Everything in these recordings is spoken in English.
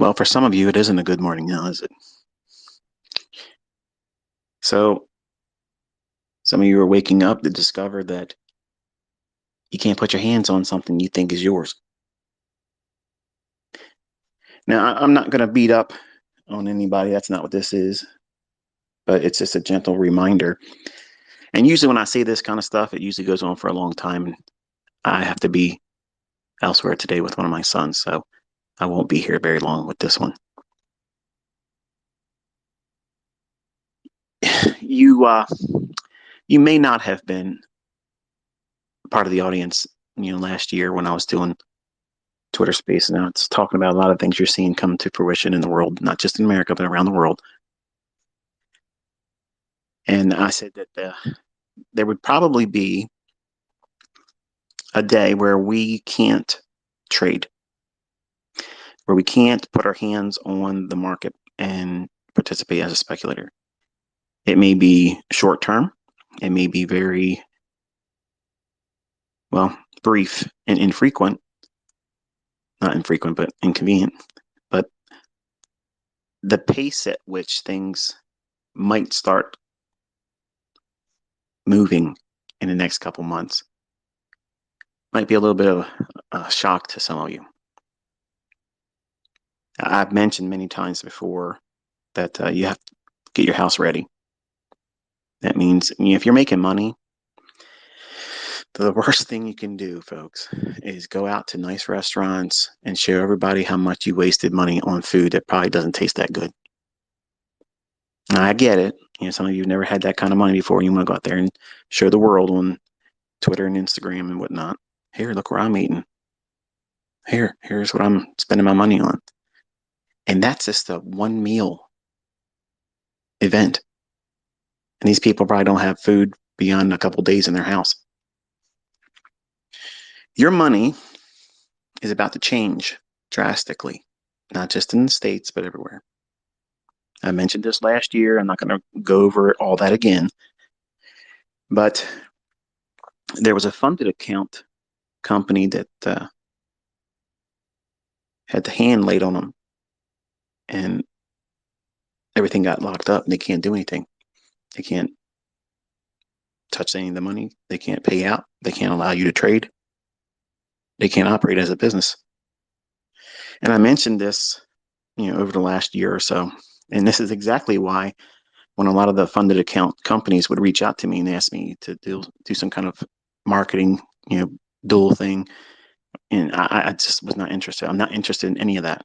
Well, for some of you, it isn't a good morning now, is it? So some of you are waking up to discover that you can't put your hands on something you think is yours. Now, I'm not going to beat up on anybody. That's not what this is. But it's just a gentle reminder. And usually when I say this kind of stuff, it usually goes on for a long time. And I have to be elsewhere today with one of my sons. So I won't be here very long with this one. You you may not have been part of the audience, last year when I was doing Twitter space. Now it's talking about a lot of things you're seeing come to fruition in the world, not just in America, but around the world. And I said that there would probably be a day where we can't trade, where we can't put our hands on the market and participate as a speculator. It may be short term. It may be very, brief and infrequent. Not infrequent, but inconvenient. But the pace at which things might start moving in the next couple months might be a little bit of a shock to some of you. I've mentioned many times before that you have to get your house ready. That means if you're making money, the worst thing you can do, folks, is go out to nice restaurants and show everybody how much you wasted money on food that probably doesn't taste that good. Now, I get it. Some of you have never had that kind of money before. You want to go out there and show the world on Twitter and Instagram and whatnot. Here, look where I'm eating. Here's what I'm spending my money on. And that's just a one meal event. And these people probably don't have food beyond a couple days in their house. Your money is about to change drastically, not just in the States, but everywhere. I mentioned this last year. I'm not going to go over all that again. But there was a funded account company that had the hand laid on them, and everything got locked up, and they can't do anything. They can't touch any of the money. They can't pay out. They can't allow you to trade. They can't operate as a business. And I mentioned this, over the last year or so. And this is exactly why when a lot of the funded account companies would reach out to me and ask me to do some kind of marketing, dual thing. And I just was not interested. I'm not interested in any of that.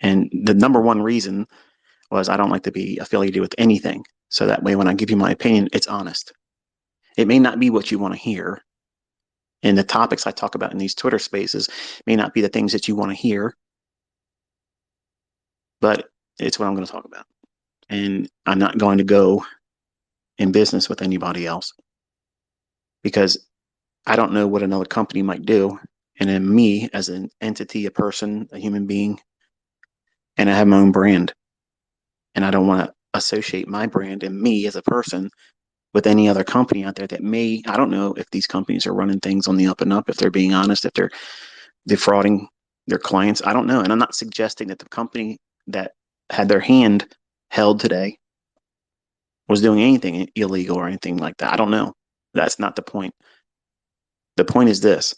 And the number one reason was I don't like to be affiliated with anything. So that way, when I give you my opinion, it's honest. It may not be what you want to hear. And the topics I talk about in these Twitter spaces may not be the things that you want to hear, but it's what I'm going to talk about. And I'm not going to go in business with anybody else because I don't know what another company might do. And then me as an entity, a person, a human being, and I have my own brand. And I don't want to associate my brand and me as a person with any other company out there that may, I don't know if these companies are running things on the up and up, if they're being honest, if they're defrauding their clients. I don't know. And I'm not suggesting that the company that had their hand held today was doing anything illegal or anything like that. I don't know. That's not the point. The point is this.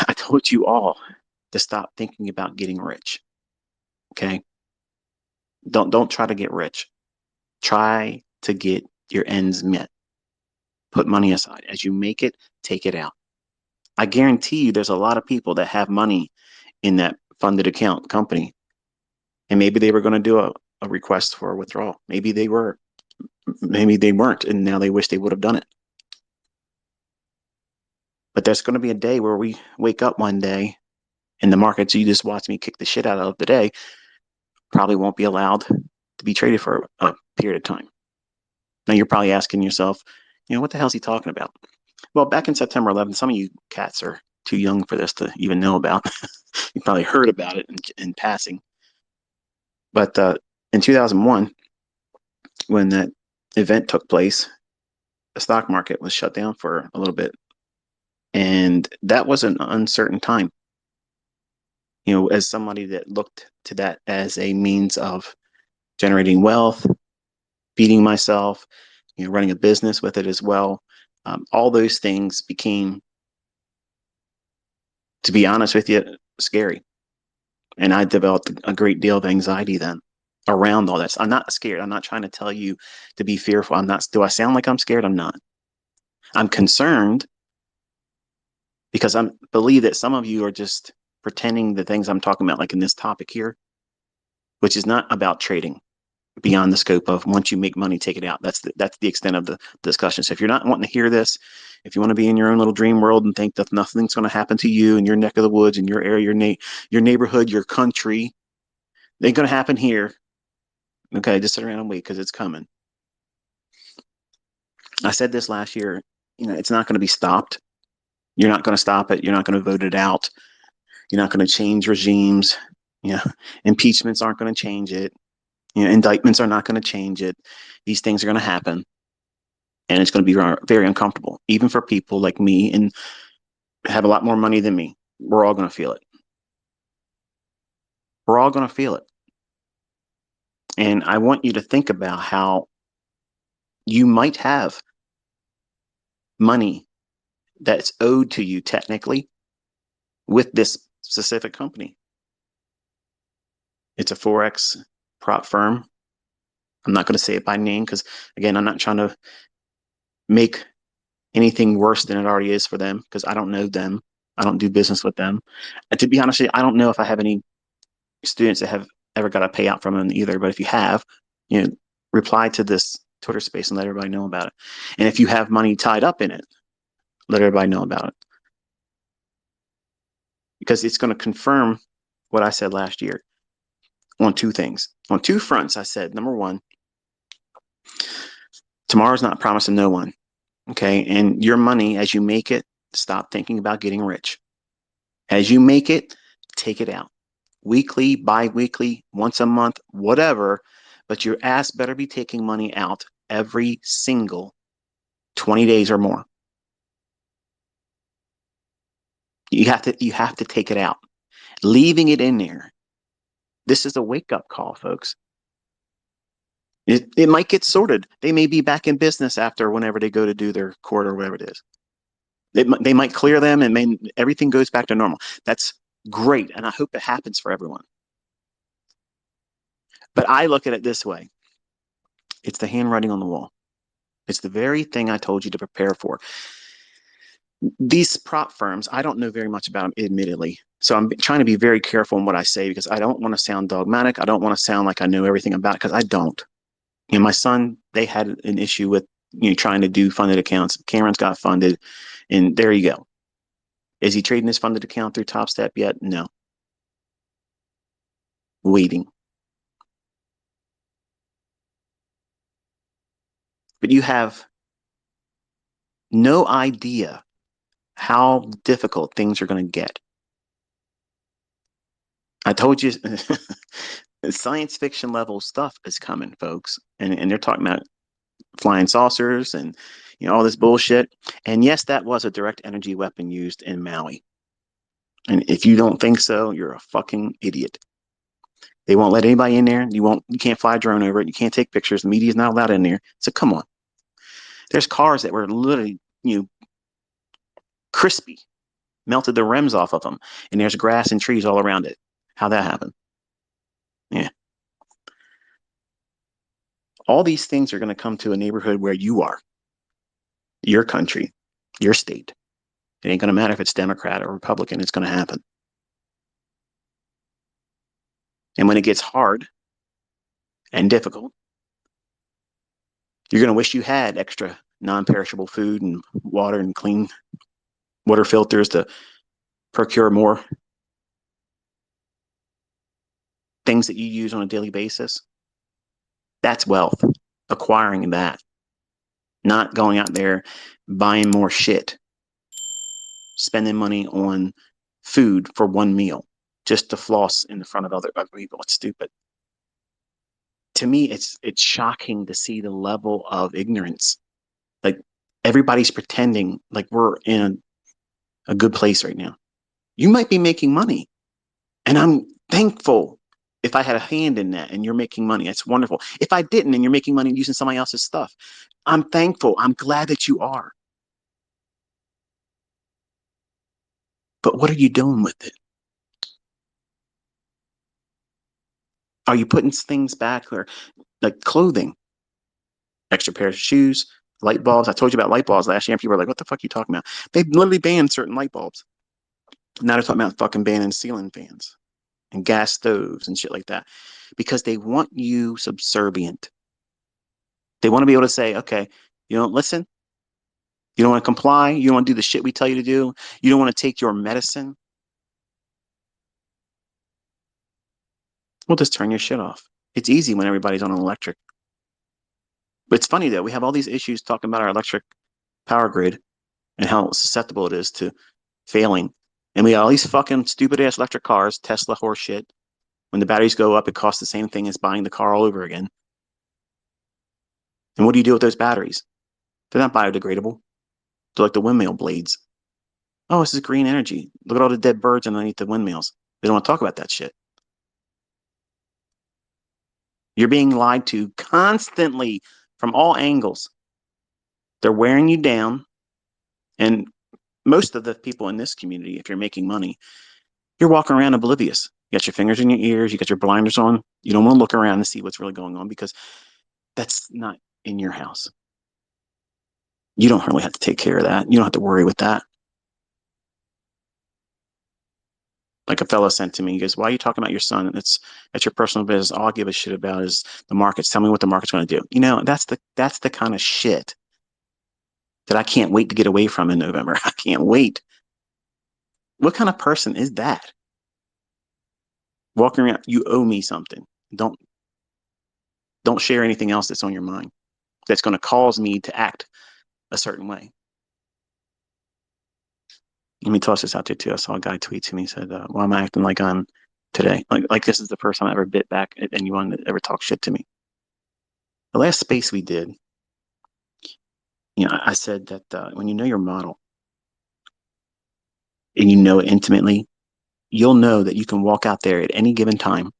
I told you all to stop thinking about getting rich. Okay? Don't try to get rich. Try to get your ends met. Put money aside. As you make it, take it out. I guarantee you there's a lot of people that have money in that funded account company. And maybe they were going to do a request for a withdrawal. Maybe they were. Maybe they weren't. And now they wish they would have done it. But there's going to be a day where we wake up one day and the markets you just watched me kick the shit out of today probably won't be allowed to be traded for a period of time. Now you're probably asking yourself, what the hell is he talking about? Well, back in September 11th, some of you cats are too young for this to even know about. You probably heard about it in passing. But in 2001, when that event took place, the stock market was shut down for a little bit. And that was an uncertain time. as somebody that looked to that as a means of generating wealth, feeding myself, running a business with it as well. All those things became, to be honest with you, scary. And I developed a great deal of anxiety then around all this. I'm not scared. I'm not trying to tell you to be fearful. I'm not. Do I sound like I'm scared? I'm not. I'm concerned because I believe that some of you are just pretending the things I'm talking about, like in this topic here, which is not about trading beyond the scope of once you make money, take it out. That's the extent of the discussion. So if you're not wanting to hear this, if you want to be in your own little dream world and think that nothing's going to happen to you in your neck of the woods, in your area, your neighborhood, your country, it ain't going to happen here. Okay, just sit around and wait because it's coming. I said this last year. It's not going to be stopped. You're not going to stop it. You're not going to vote it out. You're not going to change regimes. Impeachments aren't going to change it. Indictments are not going to change it. These things are going to happen. And it's going to be very uncomfortable, even for people like me and have a lot more money than me. We're all going to feel it. We're all going to feel it. And I want you to think about how you might have money that's owed to you technically with this specific company. It's a Forex prop firm. I'm not going to say it by name because, again, I'm not trying to make anything worse than it already is for them because I don't know them. I don't do business with them. And to be honest, I don't know if I have any students that have ever got a payout from them either. But if you have, reply to this Twitter space and let everybody know about it. And if you have money tied up in it, let everybody know about it. Because it's going to confirm what I said last year on two things. On two fronts, I said, number one, tomorrow's not promised to no one. Okay. And your money, as you make it, stop thinking about getting rich. As you make it, take it out. Weekly, bi-weekly, once a month, whatever. But your ass better be taking money out every single 20 days or more. You have to take it out. Leaving it in there. This is a wake-up call, folks. It might get sorted. They may be back in business after whenever they go to do their court or whatever it is. They might clear them and everything goes back to normal. That's great. And I hope it happens for everyone. But I look at it this way. It's the handwriting on the wall. It's the very thing I told you to prepare for. These prop firms, I don't know very much about them, admittedly. So I'm trying to be very careful in what I say because I don't want to sound dogmatic. I don't want to sound like I know everything about it because I don't. My son, they had an issue with trying to do funded accounts. Cameron's got funded, and there you go. Is he trading his funded account through Top Step yet? No. Waiting. But you have no idea how difficult things are going to get. I told you science fiction level stuff is coming, folks. And they're talking about flying saucers and all this bullshit. And yes, that was a direct energy weapon used in Maui. And if you don't think so, you're a fucking idiot. They won't let anybody in there. You can't fly a drone over it. You can't take pictures. The media's not allowed in there. So come on. There's cars that were literally, crispy, melted the rims off of them. And there's grass and trees all around it. How'd that happen? Yeah. All these things are going to come to a neighborhood where you are, your country, your state. It ain't going to matter if it's Democrat or Republican. It's going to happen. And when it gets hard and difficult, you're going to wish you had extra non-perishable food and water and clean water filters to procure more things that you use on a daily basis. That's wealth, acquiring that, not going out there buying more shit, spending money on food for one meal just to floss in the front of other people. It's stupid. To me, it's shocking to see the level of ignorance. Like everybody's pretending like we're in a good place right now. You might be making money. And I'm thankful if I had a hand in that and you're making money. It's wonderful. If I didn't and you're making money using somebody else's stuff, I'm thankful. I'm glad that you are. But what are you doing with it? Are you putting things back or like clothing, extra pair of shoes, light bulbs? I told you about light bulbs last year. And people were like, what the fuck are you talking about? They literally banned certain light bulbs. Now they're talking about fucking banning ceiling fans and gas stoves and shit like that because they want you subservient. They want to be able to say, okay, you don't listen. You don't want to comply. You don't want to do the shit we tell you to do. You don't want to take your medicine. We'll just turn your shit off. It's easy when everybody's on an electric. But it's funny though. We have all these issues talking about our electric power grid and how susceptible it is to failing. And we got all these fucking stupid ass electric cars, Tesla horse shit. When the batteries go up, it costs the same thing as buying the car all over again. And what do you do with those batteries? They're not biodegradable. They're like the windmill blades. Oh, this is green energy. Look at all the dead birds underneath the windmills. They don't want to talk about that shit. You're being lied to constantly from all angles. They're wearing you down. And most of the people in this community, if you're making money, you're walking around oblivious. You got your fingers in your ears, you got your blinders on. You don't want to look around and see what's really going on because that's not in your house. You don't really have to take care of that. You don't have to worry with that. Like a fellow sent to me, he goes, "Why are you talking about your son? And it's your personal business. All I give a shit about is the markets. Tell me what the market's going to do." You know, that's the kind of shit that I can't wait to get away from in November. I can't wait. What kind of person is that? Walking around, you owe me something. Don't don't share anything else that's on your mind that's going to cause me to act a certain way. Let me toss this out there too. I saw a guy tweet to me, said, "Why am I acting like I'm today? Like this is the first time I ever bit back at anyone that ever talked shit to me." The last space we did, I said that when you know your model and you know it intimately, you'll know that you can walk out there at any given time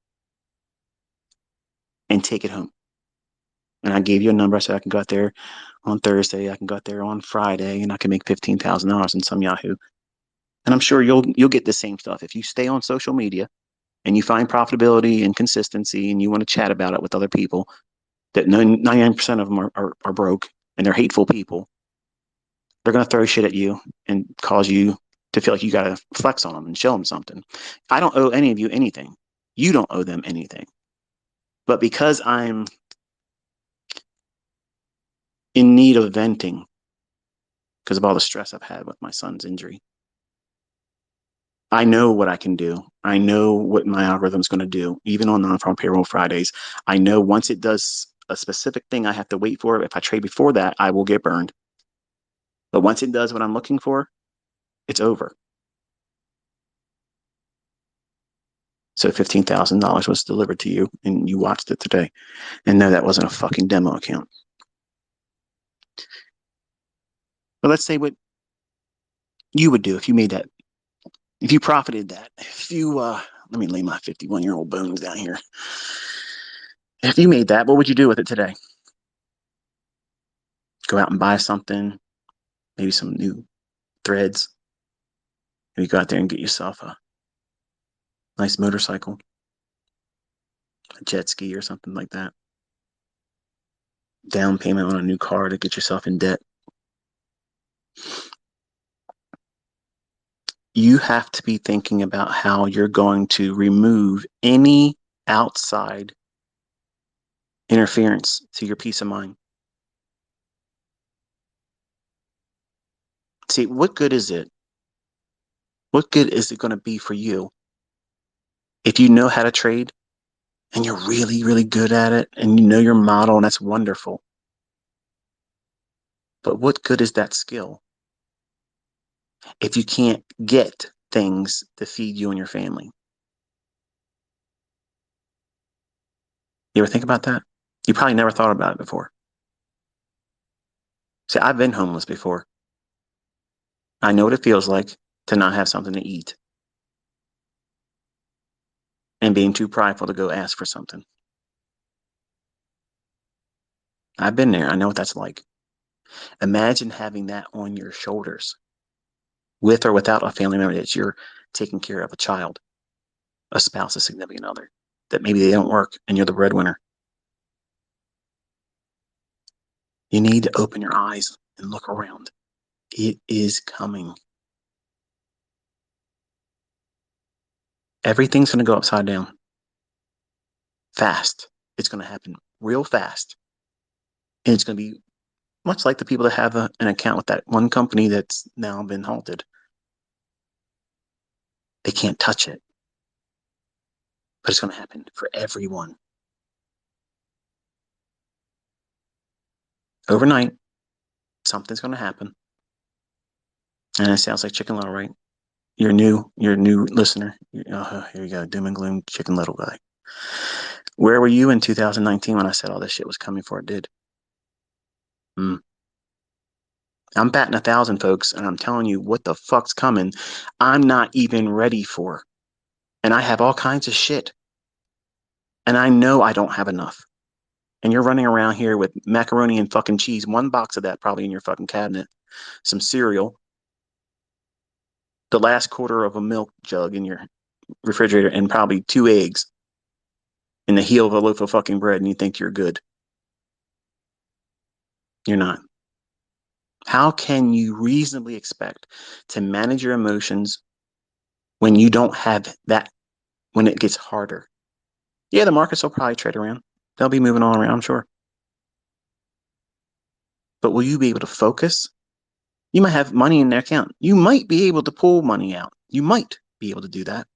and take it home. And I gave you a number. I said I can go out there on Thursday, I can go out there on Friday, and I can make $15,000 in some Yahoo. And I'm sure you'll get the same stuff if you stay on social media and you find profitability and consistency and you want to chat about it with other people that 99% of them are broke and they're hateful people. They're going to throw shit at you and cause you to feel like you got to flex on them and show them something. I don't owe any of you anything. You don't owe them anything. But because I'm in need of venting because of all the stress I've had with my son's injury, I know what I can do. I know what my algorithm is going to do, even on non-farm payroll Fridays. I know once it does a specific thing I have to wait for. If I trade before that, I will get burned. But once it does what I'm looking for, it's over. So $15,000 was delivered to you and you watched it today. And no, that wasn't a fucking demo account. But let's say what you would do if you made that, if you profited that, if you, let me lay my 51-year-old bones down here. If you made that, what would you do with it today? Go out and buy something, maybe some new threads. Maybe go out there and get yourself a nice motorcycle, a jet ski or something like that. Down payment on a new car to get yourself in debt. You have to be thinking about how you're going to remove any outside interference to your peace of mind. See, what good is it? What good is it going to be for you if you know how to trade and you're really, really good at it and you know your model and that's wonderful? But what good is that skill if you can't get things to feed you and your family? You ever think about that? You probably never thought about it before. See, I've been homeless before. I know what it feels like to not have something to eat. and being too prideful to go ask for something. I've been there. I know what that's like. Imagine having that on your shoulders with or without a family member that you're taking care of, a child, a spouse, a significant other, that maybe they don't work and you're the breadwinner. You need to open your eyes and look around. It is coming. Everything's going to go upside down fast. It's going to happen real fast. And it's going to be much like the people that have an account with that one company that's now been halted. They can't touch it, but it's going to happen for everyone. Overnight, something's going to happen. And it sounds like Chicken Little, right? You're a new listener. Oh, here you go, doom and gloom, Chicken Little guy. Where were you in 2019 when I said all this shit was coming for it did? I'm batting 1,000, folks, and I'm telling you what the fuck's coming. I'm not even ready for, and I have all kinds of shit, and I know I don't have enough. And you're running around here with macaroni and fucking cheese, one box of that probably in your fucking cabinet, some cereal, the last quarter of a milk jug in your refrigerator, and probably 2 eggs in the heel of a loaf of fucking bread, and you think you're good. You're not. How can you reasonably expect to manage your emotions when you don't have that, when it gets harder? Yeah, the markets will probably trade around. They'll be moving all around, sure. But will you be able to focus? You might have money in their account. You might be able to pull money out. You might be able to do that.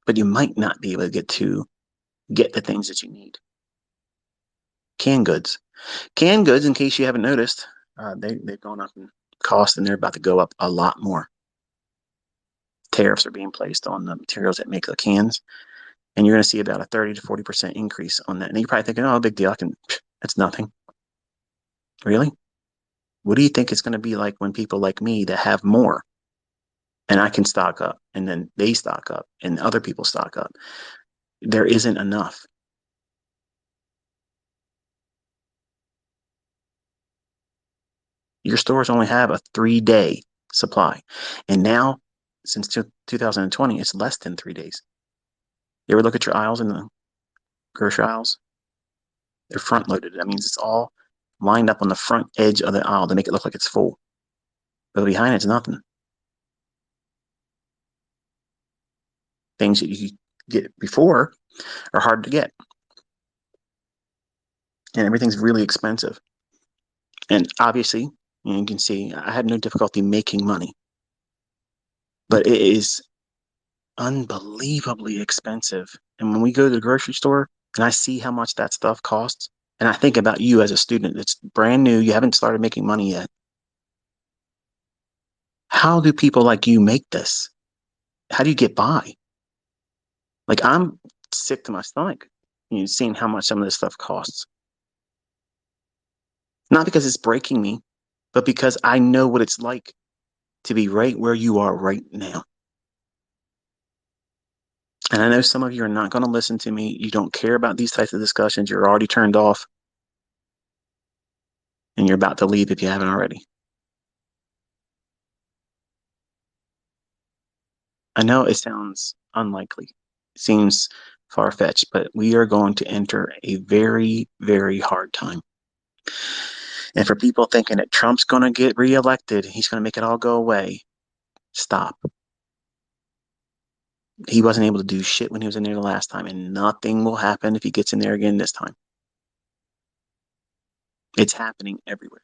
But you might not be able to get the things that you need. Canned goods. Canned goods, in case you haven't noticed, they've gone up in cost and they're about to go up a lot more. Tariffs are being placed on the materials that make the cans, and you're going to see about a 30 to 40% increase on that. And you're probably thinking, oh, big deal. That's nothing. Really? What do you think it's going to be like when people like me that have more and I can stock up and then they stock up and other people stock up? There isn't enough. Your stores only have a 3-day supply. And now, since 2020, it's less than 3 days. You ever look at your aisles in the grocery aisles? They're front loaded. That means it's all lined up on the front edge of the aisle to make it look like it's full. But behind it's nothing. Things that you get before are hard to get. And everything's really expensive. And obviously, you can see I had no difficulty making money. But it is unbelievably expensive. And when we go to the grocery store and I see how much that stuff costs, and I think about you as a student that's brand new, you haven't started making money yet. How do people like you make this? How do you get by? Like, I'm sick to my stomach, seeing how much some of this stuff costs. Not because it's breaking me, but because I know what it's like to be right where you are right now. And I know some of you are not going to listen to me. You don't care about these types of discussions. You're already turned off. And you're about to leave if you haven't already. I know it sounds unlikely. It seems far-fetched, but we are going to enter a very, very hard time. And for people thinking that Trump's going to get reelected, he's going to make it all go away, stop. He wasn't able to do shit when he was in there the last time, and nothing will happen if he gets in there again this time. It's happening everywhere.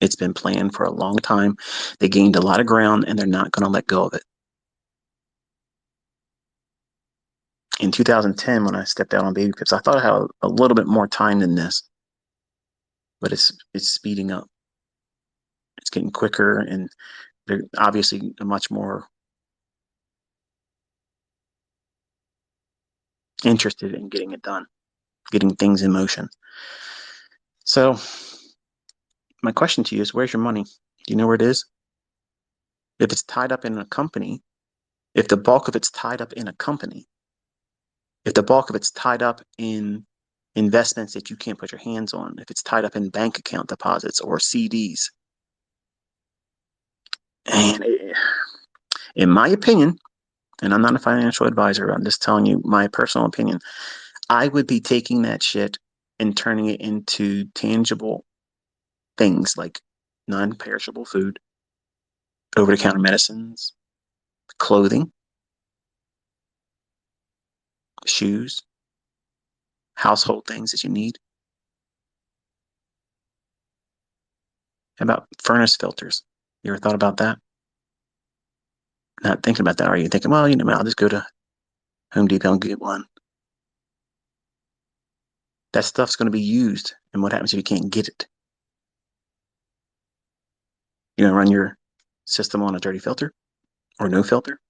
It's been planned for a long time. They gained a lot of ground, and they're not going to let go of it. In 2010, when I stepped out on baby pips, I thought I had a little bit more time than this, but it's speeding up. It's getting quicker, and they're obviously much more interested in getting it done, getting things in motion. So my question to you is, where's your money? Do you know where it is? If it's tied up in a company, if the bulk of it's tied up in a company, if the bulk of it's tied up in investments that you can't put your hands on, if it's tied up in bank account deposits or CDs, and in my opinion, and I'm not a financial advisor, I'm just telling you my personal opinion, I would be taking that shit and turning it into tangible things like non-perishable food, over-the-counter medicines, clothing, shoes, household things that you need. How about furnace filters? You ever thought about that? Not thinking about that, are you? Thinking, well, I'll just go to Home Depot and get one. That stuff's going to be used, and what happens if you can't get it? You're going to run your system on a dirty filter or no filter?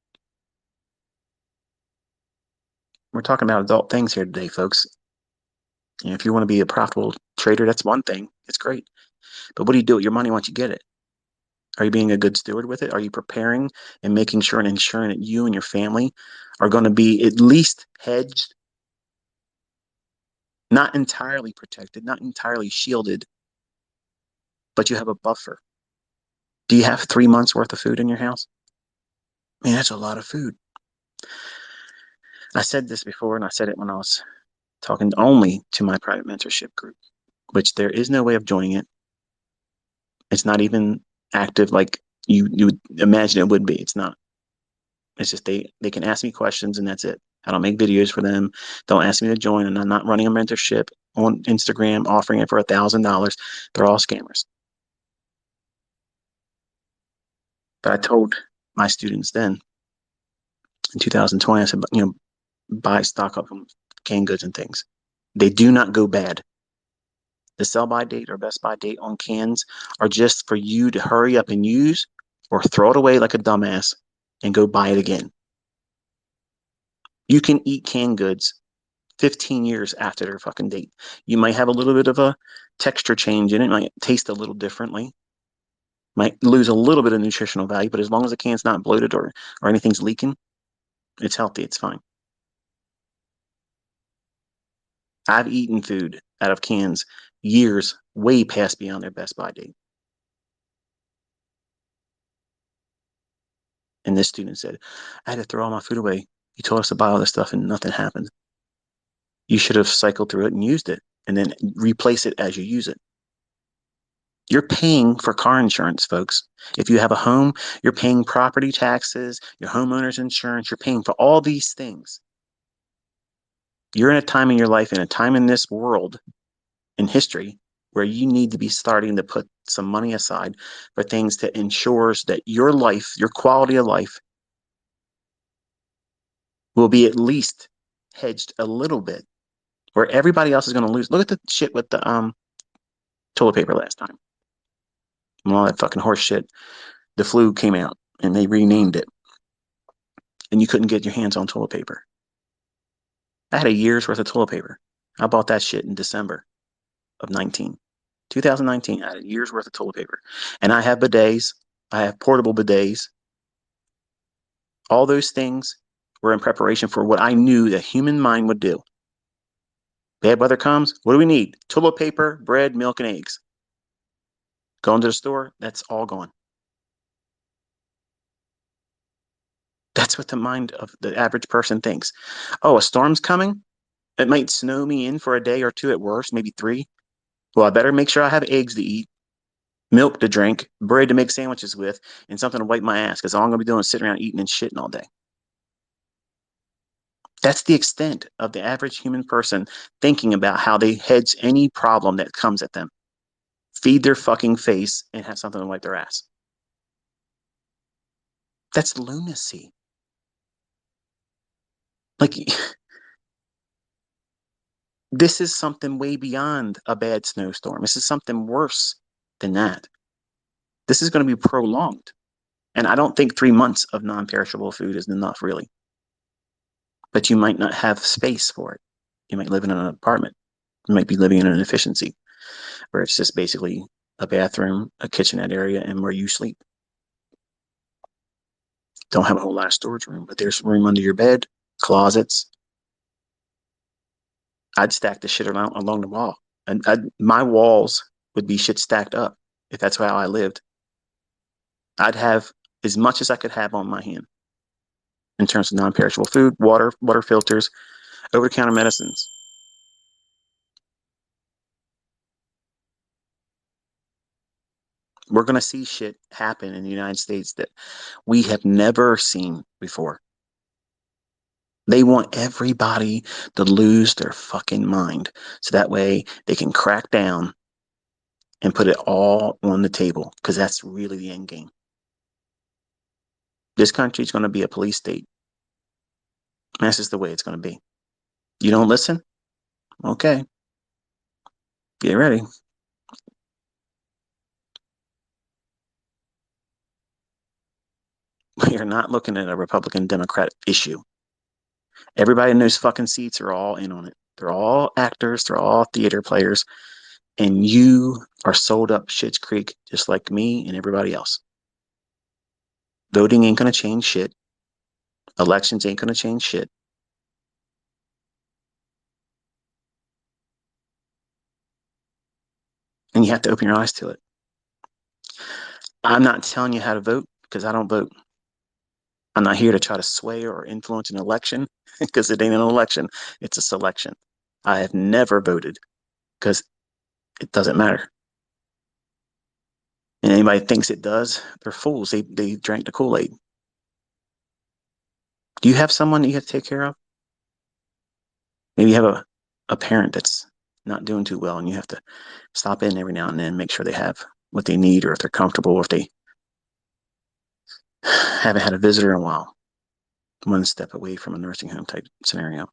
We're talking about adult things here today, folks. If you want to be a profitable trader, that's one thing. It's great. But what do you do with your money once you get it? Are you being a good steward with it? Are you preparing and making sure and ensuring that you and your family are going to be at least hedged, not entirely protected, not entirely shielded, but you have a buffer? Do you have 3 months worth of food in your house? Man, that's a lot of food. I said this before, and I said it when I was talking only to my private mentorship group, which there is no way of joining it. It's not even active like you would imagine it would be. It's not. It's just they can ask me questions and that's it. I don't make videos for them. Don't ask me to join, and I'm not running a mentorship on Instagram offering it for $1,000. They're all scammers. But I told my students then in 2020, I said, buy stock up on canned goods and things. They do not go bad. The sell by date or best by date on cans are just for you to hurry up and use or throw it away like a dumbass and go buy it again. You can eat canned goods 15 years after their fucking date. You might have a little bit of a texture change in it, might taste a little differently, might lose a little bit of nutritional value, but as long as the can's not bloated or anything's leaking, it's healthy, it's fine. I've eaten food out of cans years way past beyond their best by date. And this student said, I had to throw all my food away. You told us to buy all this stuff and nothing happened. You should have cycled through it and used it and then replace it as you use it. You're paying for car insurance, folks. If you have a home, you're paying property taxes, your homeowner's insurance, you're paying for all these things. You're in a time in your life, in a time in this world, in history, where you need to be starting to put some money aside for things that ensures that your life, your quality of life, will be at least hedged a little bit, where everybody else is going to lose. Look at the shit with the toilet paper last time. And all that fucking horse shit. The flu came out and they renamed it. And you couldn't get your hands on toilet paper. I had a year's worth of toilet paper. I bought that shit in December of 2019. I had a year's worth of toilet paper. And I have bidets. I have portable bidets. All those things were in preparation for what I knew the human mind would do. Bad weather comes, what do we need? Toilet paper, bread, milk, and eggs. Going to the store, that's all gone. That's what the mind of the average person thinks. Oh, a storm's coming? It might snow me in for a day or two at worst, maybe 3. Well, I better make sure I have eggs to eat, milk to drink, bread to make sandwiches with, and something to wipe my ass, because all I'm going to be doing is sitting around eating and shitting all day. That's the extent of the average human person thinking about how they hedge any problem that comes at them. Feed their fucking face and have something to wipe their ass. That's lunacy. Like, this is something way beyond a bad snowstorm. This is something worse than that. This is going to be prolonged. And I don't think 3 months of non-perishable food is enough, really. But you might not have space for it. You might live in an apartment. You might be living in an efficiency where it's just basically a bathroom, a kitchenette area, and where you sleep. don't have a whole lot of storage room, but there's room under your bed, closets. I'd stack the shit along the wall. And my walls would be shit stacked up if that's how I lived. I'd have as much as I could have on my hand in terms of non-perishable food, water filters, over-the-counter medicines. We're going to see shit happen in the United States that we have never seen before. They want everybody to lose their fucking mind so that way they can crack down and put it all on the table, because that's really the end game. This country is going to be a police state. That's just the way it's going to be. You don't listen? Okay. Get ready. We are not looking at a Republican Democrat issue. Everybody in those fucking seats are all in on it. They're all actors. They're all theater players. And you are sold up Schitt's Creek just like me and everybody else. Voting ain't going to change shit. Elections ain't going to change shit. And you have to open your eyes to it. I'm not telling you how to vote because I don't vote. I'm not here to try to sway or influence an election because it ain't an election. It's a selection. I have never voted because it doesn't matter. And anybody thinks it does, they're fools. They drank the Kool-Aid. Do you have someone that you have to take care of? Maybe you have a parent that's not doing too well and you have to stop in every now and then, make sure they have what they need, or if they're comfortable, or if they haven't had a visitor in a while, one step away from a nursing home type scenario.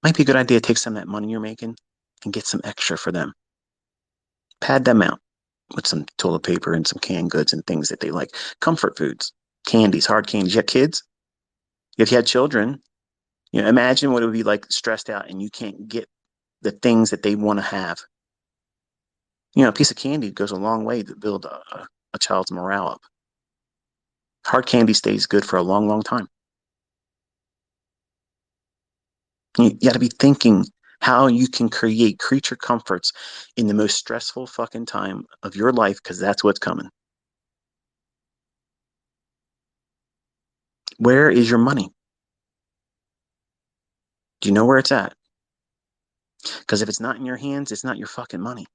Might be a good idea to take some of that money you're making and get some extra for them. Pad them out with some toilet paper and some canned goods and things that they like. Comfort foods, candies, hard candies. You have kids? If you had children, imagine what it would be like stressed out and you can't get the things that they want to have. A piece of candy goes a long way to build a child's morale up. Hard candy stays good for a long, long time. You got to be thinking how you can create creature comforts in the most stressful fucking time of your life, because that's what's coming. Where is your money? Do you know where it's at? Because if it's not in your hands, it's not your fucking money.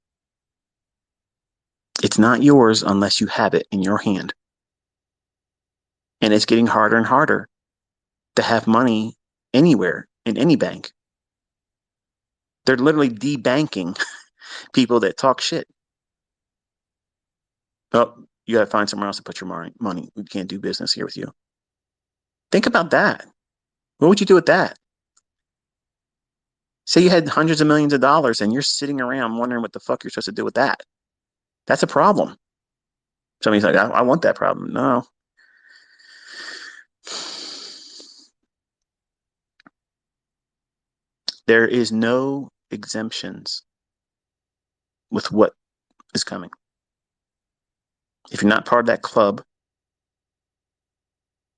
It's not yours unless you have it in your hand. And it's getting harder and harder to have money anywhere in any bank. They're literally debanking people that talk shit. Oh, you got to find somewhere else to put your money. We can't do business here with you. Think about that. What would you do with that? Say you had hundreds of millions of dollars and you're sitting around wondering what the fuck you're supposed to do with that. That's a problem. Somebody's like, I want that problem. No. There is no exemptions with what is coming. If you're not part of that club,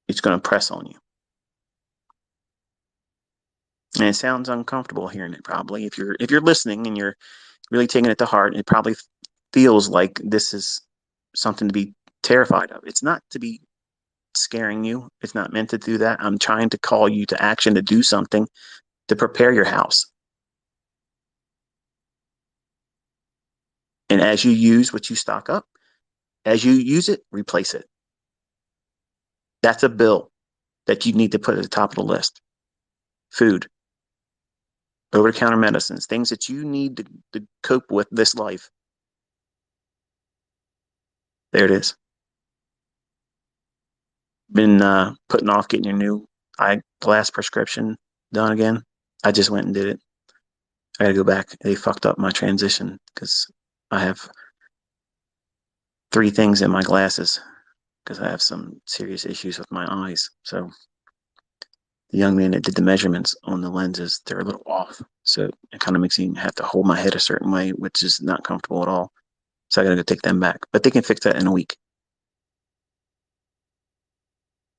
it's going to press on you. And it sounds uncomfortable hearing it probably. If you're listening and you're really taking it to heart, it probably feels like this is something to be terrified of. It's not to be scaring you. It's not meant to do that. I'm trying to call you to action, to do something, to prepare your house. And as you use what you stock up, as you use it, replace it. That's a bill that you need to put at the top of the list. Food, over-the-counter medicines, things that you need to cope with this life. There it is. Been putting off getting your new eyeglass prescription done again. I just went and did it. I got to go back. They fucked up my transition because I have 3 things in my glasses because I have some serious issues with my eyes. So the young man that did the measurements on the lenses, they're a little off. So it kind of makes me have to hold my head a certain way, which is not comfortable at all. So I got to go take them back. But they can fix that in a week.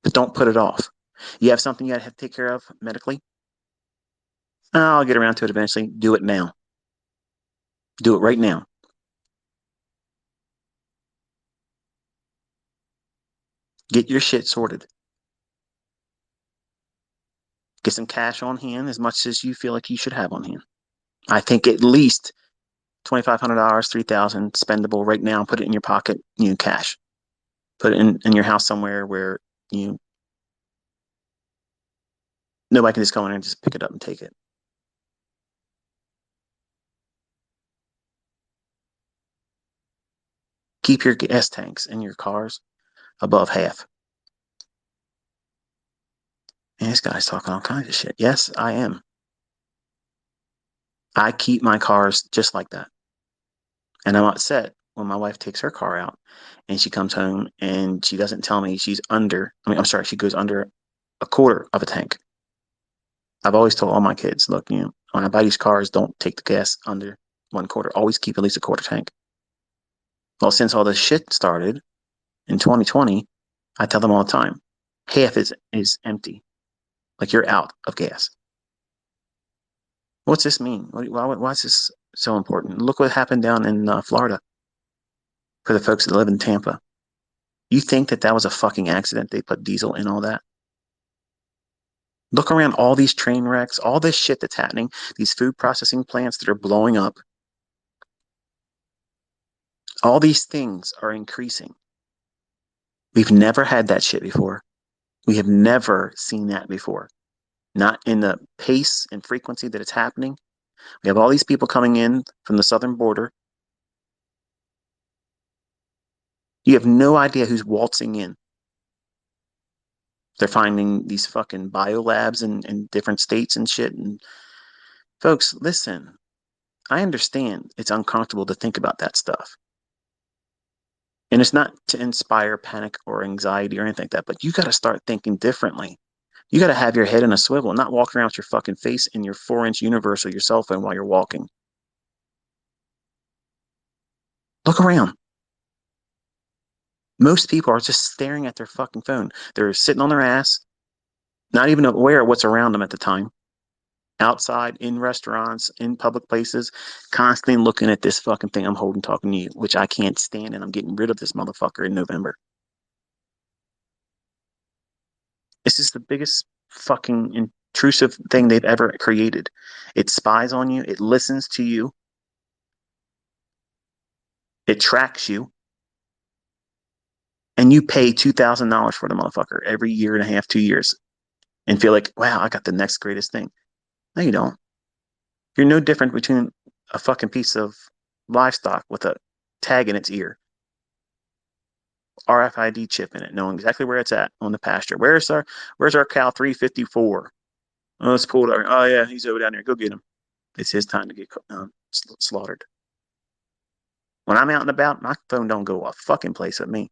but don't put it off. You have something you have to take care of medically? Oh, I'll get around to it eventually. Do it now. Do it right now. Get your shit sorted. Get some cash on hand as much as you feel like you should have on hand. I think at least $2,500, 3,000 spendable right now. Put it in your pocket, cash. Put it in your house somewhere where you nobody can just go in and just pick it up and take it. Keep your gas tanks in your cars above half. And this guy's talking all kinds of shit. Yes, I am. I keep my cars just like that. And I'm upset when my wife takes her car out and she comes home and she doesn't tell me I'm sorry, she goes under a quarter of a tank. I've always told all my kids, look, when I buy these cars, don't take the gas under one quarter. Always keep at least a quarter tank. Well, since all this shit started in 2020, I tell them all the time, half is empty. Like you're out of gas. What's this mean? Why is this so important? Look what happened down in Florida for the folks that live in Tampa. You think that was a fucking accident? They put diesel in all that? Look around all these train wrecks, all this shit that's happening, these food processing plants that are blowing up. All these things are increasing. We've never had that shit before. We have never seen that before. Not in the pace and frequency that it's happening. We have all these people coming in from the southern border. You have no idea who's waltzing in. They're finding these fucking biolabs in different states and shit. And folks, listen, I understand it's uncomfortable to think about that stuff. And it's not to inspire panic or anxiety or anything like that, but you got to start thinking differently. You got to have your head in a swivel, not walk around with your fucking face in your 4-inch universe or your cell phone while you're walking. Look around. Most people are just staring at their fucking phone. They're sitting on their ass, not even aware of what's around them at the time. Outside, in restaurants, in public places, constantly looking at this fucking thing I'm holding talking to you, which I can't stand, and I'm getting rid of this motherfucker in November. This is the biggest fucking intrusive thing they've ever created. It spies on you, it listens to you, it tracks you, and you pay $2,000 for the motherfucker every year and a half, 2 years, and feel like, wow, I got the next greatest thing. No, you don't. You're no different between a fucking piece of livestock with a tag in its ear, RFID chip in it, knowing exactly where it's at on the pasture. Where's our cow 354? Oh, it's pulled over. Oh yeah, he's over down there. Go get him. It's his time to get slaughtered. When I'm out and about, my phone don't go a fucking place with me.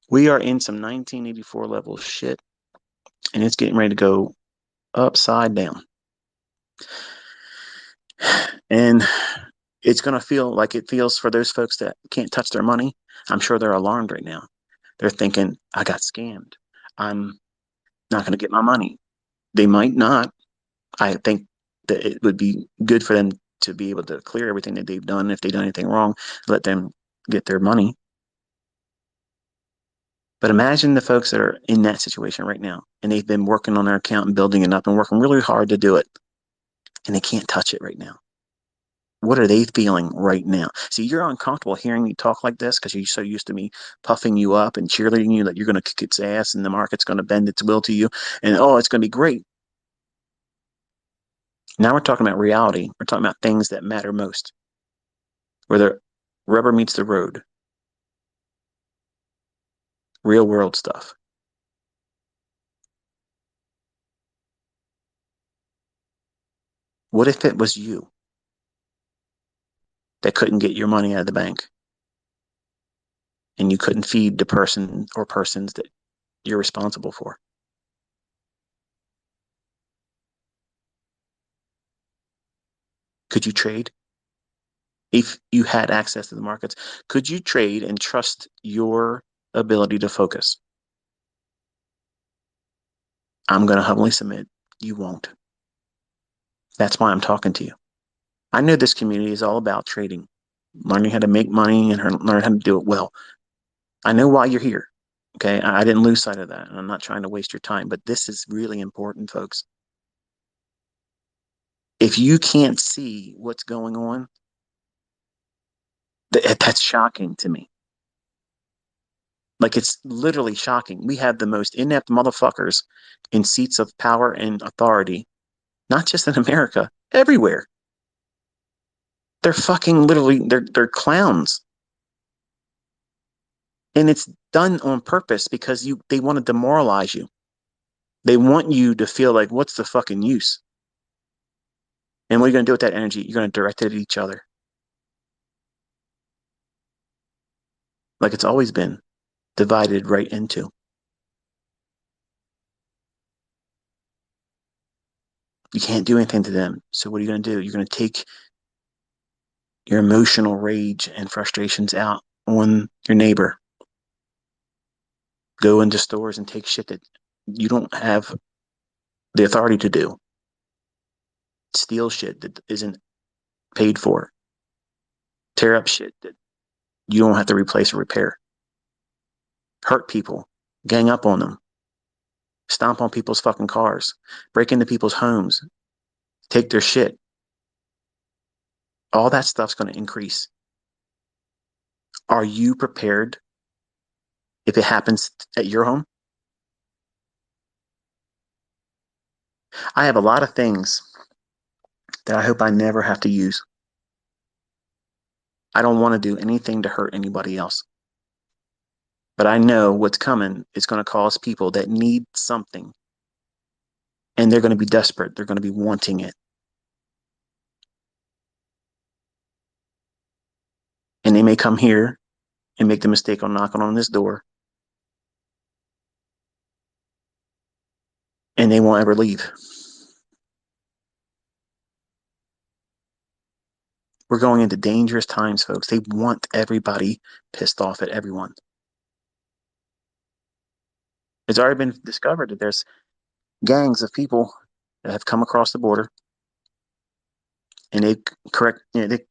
We are in some 1984 level shit, and it's getting ready to go upside down. And it's going to feel like it feels for those folks that can't touch their money. I'm sure they're alarmed right now. They're thinking, I got scammed. I'm not going to get my money. They might not. I think that it would be good for them to be able to clear everything that they've done. If they've done anything wrong, let them get their money. But imagine the folks that are in that situation right now, and they've been working on their account and building it up and working really hard to do it, and they can't touch it right now. What are they feeling right now? See, you're uncomfortable hearing me talk like this because you're so used to me puffing you up and cheerleading you that you're going to kick its ass and the market's going to bend its will to you, and oh, it's going to be great. Now we're talking about reality. We're talking about things that matter most, where the rubber meets the road, real world stuff. What if it was you that couldn't get your money out of the bank and you couldn't feed the person or persons that you're responsible for? Could you trade? If you had access to the markets, could you trade and trust your ability to focus? I'm going to humbly submit you won't. That's why I'm talking to you. I know this community is all about trading, learning how to make money and learn how to do it well. I know why you're here. Okay. I didn't lose sight of that. And I'm not trying to waste your time, but this is really important, folks. If you can't see what's going on, that's shocking to me. Like, it's literally shocking. We have the most inept motherfuckers in seats of power and authority, not just in America, everywhere. They're fucking literally, they're clowns. And it's done on purpose because they want to demoralize you. They want you to feel like, what's the fucking use? And what are you going to do with that energy? You're going to direct it at each other. Like it's always been divided right into. You can't do anything to them. So what are you going to do? You're going to take your emotional rage and frustrations out on your neighbor. Go into stores and take shit that you don't have the authority to do. Steal shit that isn't paid for. Tear up shit that you don't have to replace or repair. Hurt people. Gang up on them. Stomp on people's fucking cars. Break into people's homes. Take their shit. All that stuff's going to increase. Are you prepared if it happens at your home? I have a lot of things that I hope I never have to use. I don't want to do anything to hurt anybody else. But I know what's coming is going to cause people that need something. And they're going to be desperate. They're going to be wanting it. And they may come here and make the mistake of knocking on this door. And they won't ever leave. We're going into dangerous times, folks. They want everybody pissed off at everyone. It's already been discovered that there's gangs of people that have come across the border, and they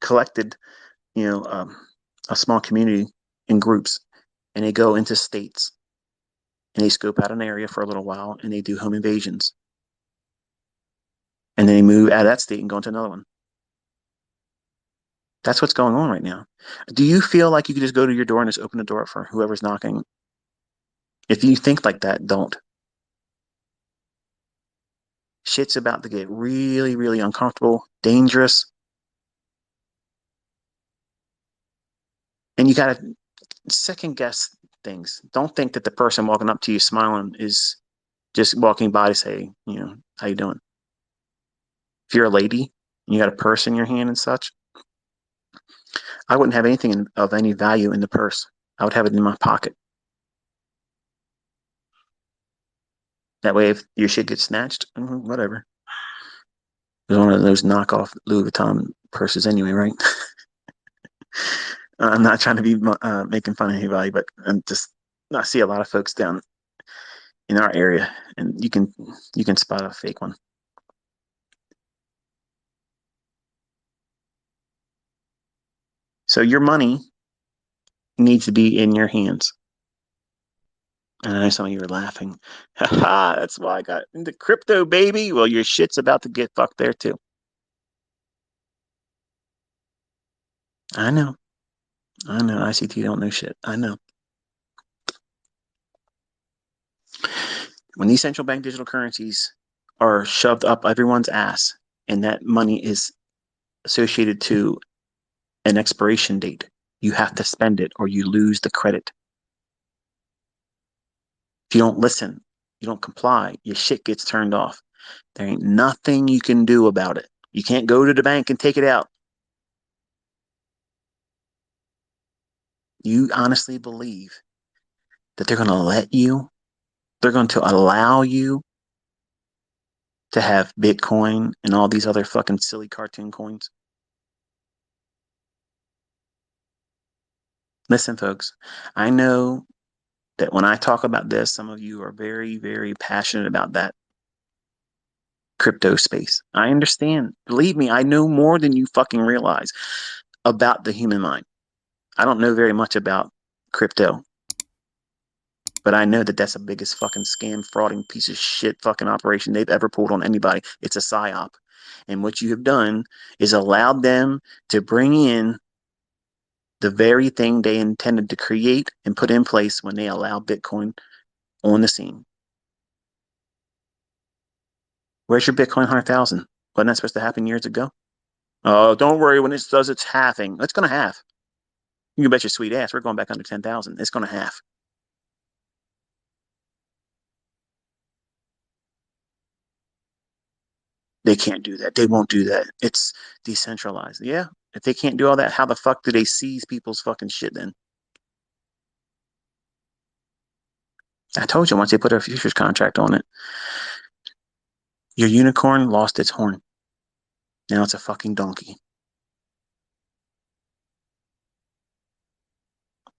collected, you know, a small community in groups, and they go into states, and they scope out an area for a little while, and they do home invasions, and then they move out of that state and go into another one. That's what's going on right now. Do you feel like you could just go to your door and just open the door for whoever's knocking? If you think like that, don't. Shit's about to get really, really uncomfortable, dangerous. And you got to second guess things. Don't think that the person walking up to you smiling is just walking by to say, how you doing? If you're a lady and you got a purse in your hand and such, I wouldn't have anything of any value in the purse. I would have it in my pocket. That way, if your shit gets snatched, whatever. It's one of those knockoff Louis Vuitton purses anyway, right? I'm not trying to be making fun of anybody, but I see a lot of folks down in our area, and you can spot a fake one. So your money needs to be in your hands. And I know some of you are laughing. Ha, that's why I got into crypto, baby. Well, your shit's about to get fucked there too. I know. I know. ICT don't know shit. I know. When these central bank digital currencies are shoved up everyone's ass and that money is associated to an expiration date, you have to spend it or you lose the credit. If you don't listen, you don't comply, your shit gets turned off. There ain't nothing you can do about it. You can't go to the bank and take it out. You honestly believe that they're going to they're going to allow you to have Bitcoin and all these other fucking silly cartoon coins? Listen, folks, I know that when I talk about this, some of you are very, very passionate about that crypto space. I understand. Believe me, I know more than you fucking realize about the human mind. I don't know very much about crypto, but I know that that's the biggest fucking scam, frauding piece of shit fucking operation they've ever pulled on anybody. It's a psyop. And what you have done is allowed them to bring in the very thing they intended to create and put in place when they allow Bitcoin on the scene. Where's your Bitcoin 100,000? Wasn't that supposed to happen years ago? Oh, don't worry. When it does, it's halving. It's going to halve. You can bet your sweet ass we're going back under 10,000. It's going to halve. They can't do that. They won't do that. It's decentralized. Yeah. If they can't do all that, how the fuck do they seize people's fucking shit then? I told you once they put a futures contract on it, your unicorn lost its horn. Now it's a fucking donkey.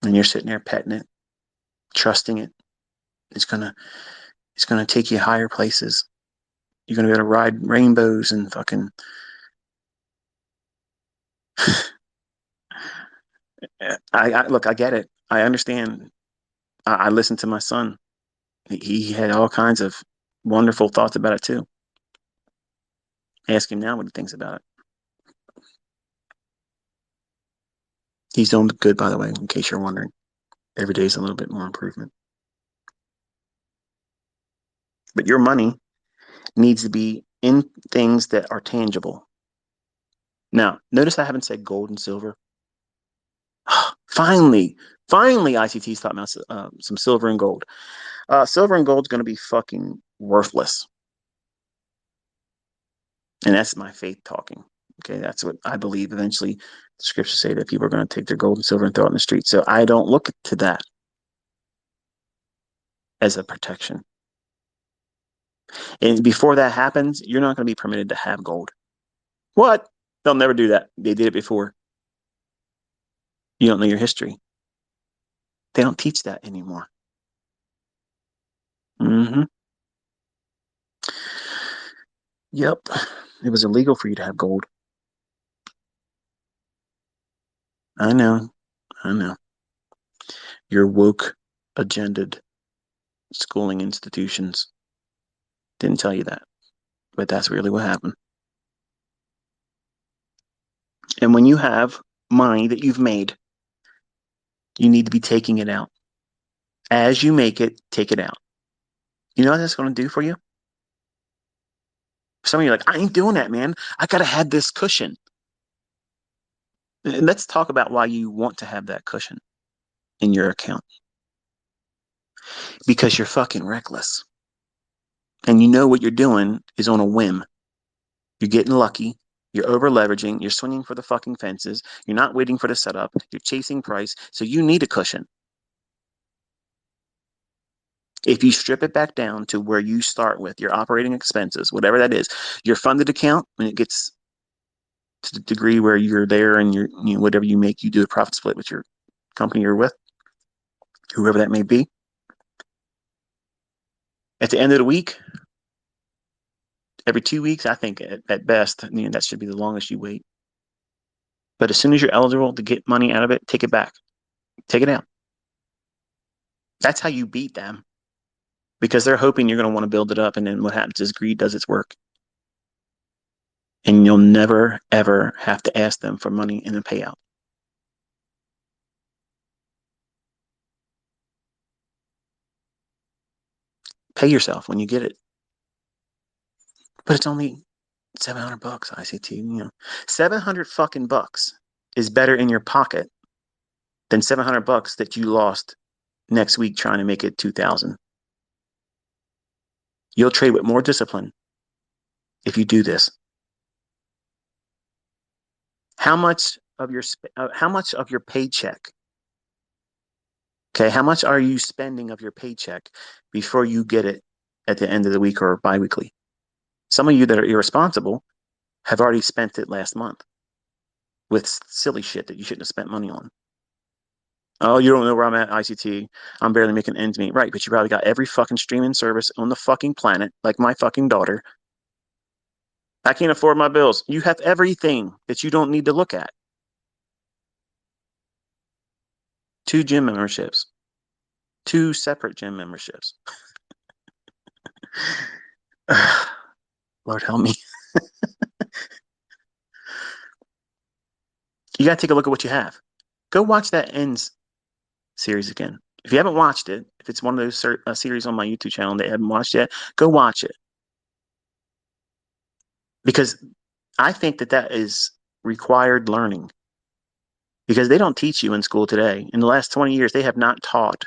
And you're sitting there petting it, trusting it. It's gonna it's gonna take you higher places. You're gonna be able to ride rainbows and fucking I look, I get it. I understand. I listened to my son. He had all kinds of wonderful thoughts about it too. Ask him now what he thinks about it. He's doing good, by the way, in case you're wondering. Every day is a little bit more improvement. But your money needs to be in things that are tangible. Now, notice I haven't said gold and silver. finally, finally, ICT's talking about some silver and gold. Silver and gold's going to be fucking worthless. And that's my faith talking. Okay, that's what I believe. Eventually, the scriptures say that people are going to take their gold and silver and throw it in the street. So I don't look to that as a protection. And before that happens, you're not going to be permitted to have gold. What? They'll never do that. They did it before. You don't know your history. They don't teach that anymore. Mm-hmm. Yep. It was illegal for you to have gold. I know. I know. Your woke, agendaed schooling institutions didn't tell you that, but that's really what happened. And when you have money that you've made, you need to be taking it out. As you make it, take it out. You know what that's going to do for you? Some of you are like, I ain't doing that, man. I got to have this cushion. Let's talk about why you want to have that cushion in your account. Because you're fucking reckless. And you know what you're doing is on a whim. You're getting lucky. You're over leveraging. You're swinging for the fucking fences. You're not waiting for the setup. You're chasing price. So you need a cushion. If you strip it back down to where you start with your operating expenses, whatever that is, your funded account, when it gets to the degree where you're there and whatever you make, you do a profit split with your company you're with, whoever that may be. At the end of the week, every 2 weeks, I think at best, that should be the longest you wait. But as soon as you're eligible to get money out of it, take it back. Take it out. That's how you beat them because they're hoping you're going to want to build it up. And then what happens is greed does its work. And you'll never, ever have to ask them for money in a payout. Pay yourself when you get it. But it's only $700, ICT. 700 fucking bucks is better in your pocket than $700 that you lost next week trying to make it 2,000. You'll trade with more discipline if you do this. How much of your paycheck? Okay, how much are you spending of your paycheck before you get it at the end of the week or biweekly? Some of you that are irresponsible have already spent it last month with silly shit that you shouldn't have spent money on. Oh, you don't know where I'm at, ICT. I'm barely making ends meet. Right, but you probably got every fucking streaming service on the fucking planet, like my fucking daughter. I can't afford my bills. You have everything that you don't need to look at. 2 gym memberships, 2 separate gym memberships. Lord help me. You got to take a look at what you have. Go watch that Ends series again. If you haven't watched it, if it's one of those series on my YouTube channel and they haven't watched yet, go watch it. Because I think that that is required learning. Because they don't teach you in school today. In the last 20 years, they have not taught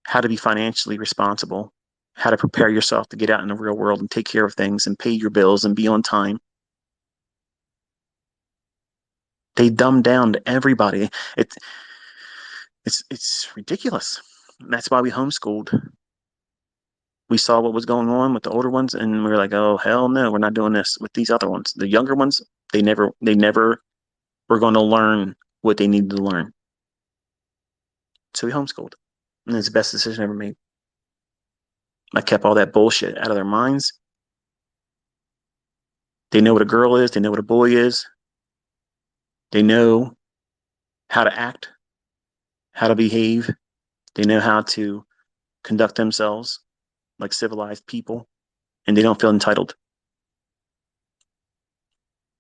how to be financially responsible, how to prepare yourself to get out in the real world and take care of things and pay your bills and be on time. They dumb down to everybody. It's it's ridiculous. That's why we homeschooled. We saw what was going on with the older ones, and we were like, "Oh hell no, we're not doing this with these other ones." The younger ones, they never were going to learn what they needed to learn. So we homeschooled, and it's the best decision ever made. I kept all that bullshit out of their minds. They know what a girl is. They know what a boy is. They know how to act, how to behave. They know how to conduct themselves like civilized people, and they don't feel entitled.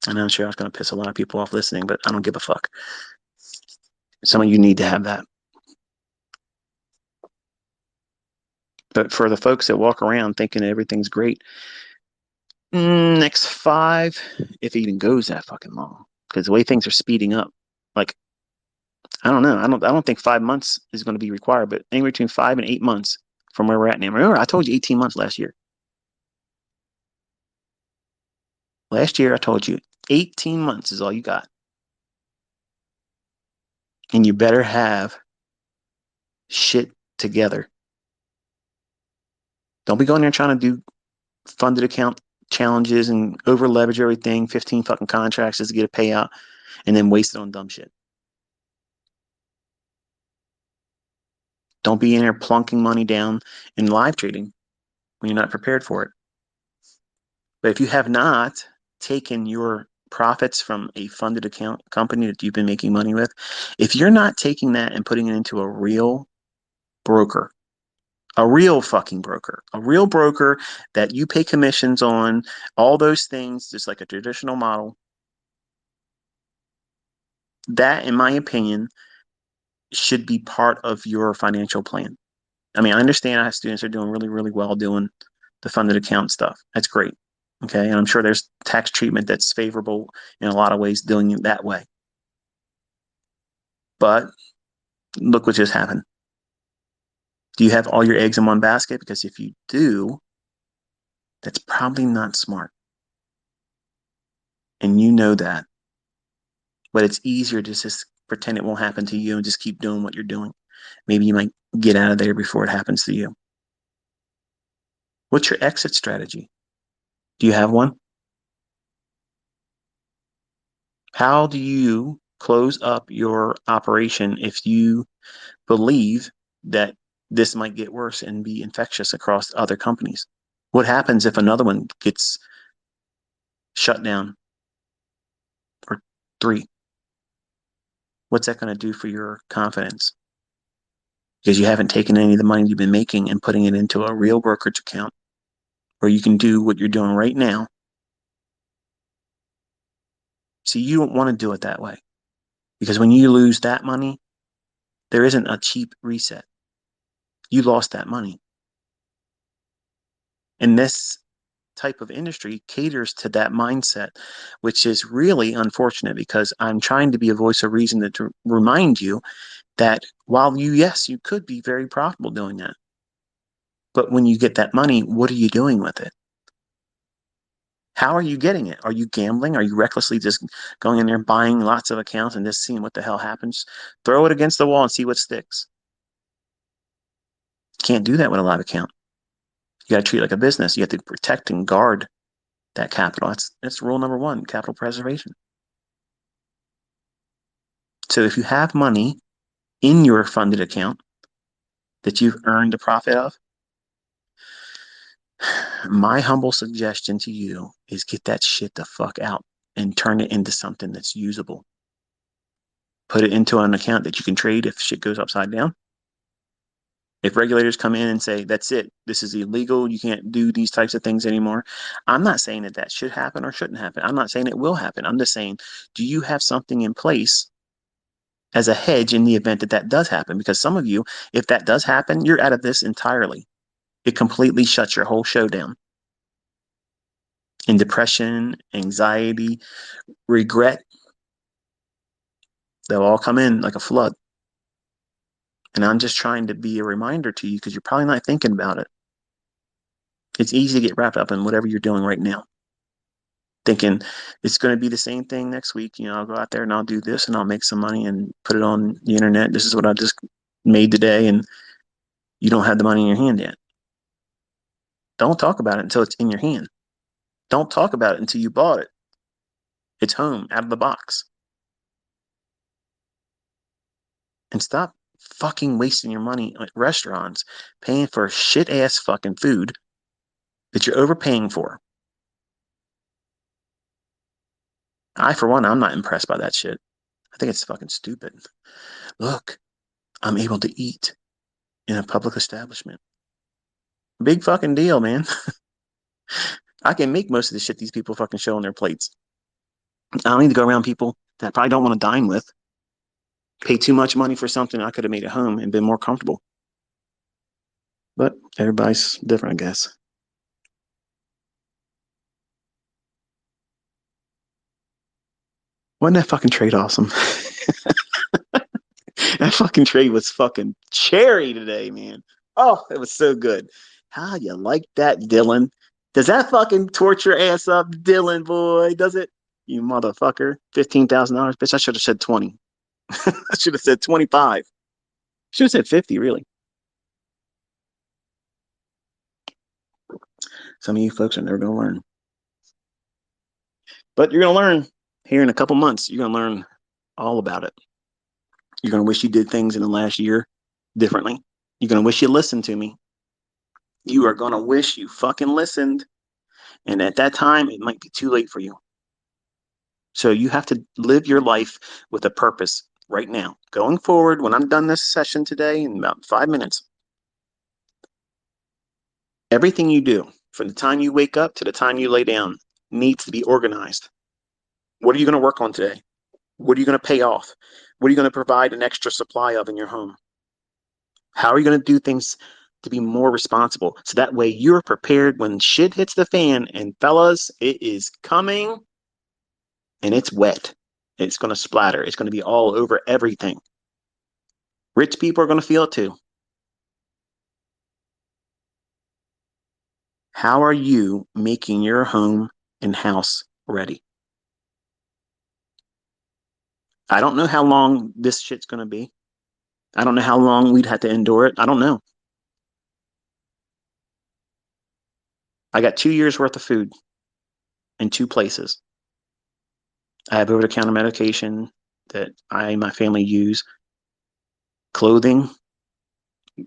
And I'm sure I was going to piss a lot of people off listening, but I don't give a fuck. Some of you need to have that. But for the folks that walk around thinking everything's great, next 5, if it even goes that fucking long, because the way things are speeding up, like I don't know, I don't think 5 months is going to be required, but anywhere between 5 and 8 months from where we're at now. Remember, I told you 18 months last year. Last year, I told you 18 months is all you got. And you better have shit together. Don't be going there trying to do funded account challenges and over leverage everything, 15 fucking contracts just to get a payout and then waste it on dumb shit. Don't be in there plunking money down in live trading when you're not prepared for it. But if you have not taken your profits from a funded account company that you've been making money with, if you're not taking that and putting it into a real broker, a real fucking broker, a real broker that you pay commissions on, all those things, just like a traditional model, that, in my opinion, should be part of your financial plan. I mean, I understand I have students that are doing really, really well doing the funded account stuff. That's great. Okay. And I'm sure there's tax treatment that's favorable in a lot of ways doing it that way. But look what just happened. Do you have all your eggs in one basket? Because if you do, that's probably not smart. And you know that. But it's easier to just pretend it won't happen to you and just keep doing what you're doing. Maybe you might get out of there before it happens to you. What's your exit strategy? Do you have one? How do you close up your operation if you believe that this might get worse and be infectious across other companies? What happens if another one gets shut down or 3? What's that going to do for your confidence? Because you haven't taken any of the money you've been making and putting it into a real brokerage account where you can do what you're doing right now. See, you don't want to do it that way because when you lose that money, there isn't a cheap reset. You lost that money. And this type of industry caters to that mindset, which is really unfortunate because I'm trying to be a voice of reason to remind you that while yes, you could be very profitable doing that. But when you get that money, what are you doing with it? How are you getting it? Are you gambling? Are you recklessly just going in there buying lots of accounts and just seeing what the hell happens? Throw it against the wall and see what sticks. Can't do that with a live account. You got to treat it like a business. You have to protect and guard that capital. That's rule number 1, capital preservation. So if you have money in your funded account that you've earned a profit of, my humble suggestion to you is get that shit the fuck out and turn it into something that's usable. Put it into an account that you can trade if shit goes upside down. If regulators come in and say, that's it, this is illegal, you can't do these types of things anymore. I'm not saying that that should happen or shouldn't happen. I'm not saying it will happen. I'm just saying, do you have something in place as a hedge in the event that that does happen? Because some of you, if that does happen, you're out of this entirely. It completely shuts your whole show down. And depression, anxiety, regret, they'll all come in like a flood. And I'm just trying to be a reminder to you because you're probably not thinking about it. It's easy to get wrapped up in whatever you're doing right now, thinking it's going to be the same thing next week. You know, I'll go out there and I'll do this and I'll make some money and put it on the internet. This is what I just made today. And you don't have the money in your hand yet. Don't talk about it until it's in your hand. Don't talk about it until you bought it. It's home, out of the box. And stop fucking wasting your money at restaurants, paying for shit ass fucking food that you're overpaying for. For one, I'm not impressed by that shit. I think it's fucking stupid. Look, I'm able to eat in a public establishment. Big fucking deal, man. I can make most of the shit these people fucking show on their plates. I don't need to go around people that I probably don't want to dine with. Pay too much money for something I could have made at home and been more comfortable. But everybody's different, I guess. Wasn't that fucking trade awesome? That fucking trade was fucking cherry today, man. Oh, it was so good. How you like that, Dylan? Does that fucking torture ass up, Dylan boy? Does it? You motherfucker. $15,000, bitch. I should have said 20. I should have said 25. Should have said 50, really. Some of you folks are never going to learn. But you're going to learn here in a couple months. You're going to learn all about it. You're going to wish you did things in the last year differently. You're going to wish you listened to me. You are going to wish you fucking listened. And at that time, it might be too late for you. So you have to live your life with a purpose right now. Going forward, when I'm done this session today in about 5 minutes, everything you do from the time you wake up to the time you lay down needs to be organized. What are you going to work on today? What are you going to pay off? What are you going to provide an extra supply of in your home? How are you going to do things to be more responsible? So that way you're prepared when shit hits the fan. And fellas, it is coming and it's wet. It's going to splatter. It's going to be all over everything. Rich people are going to feel it too. How are you making your home and house ready? I don't know how long this shit's going to be. I don't know how long we'd have to endure it. I don't know. I got 2 years worth of food in two places. I have over the counter medication that I and my family use, clothing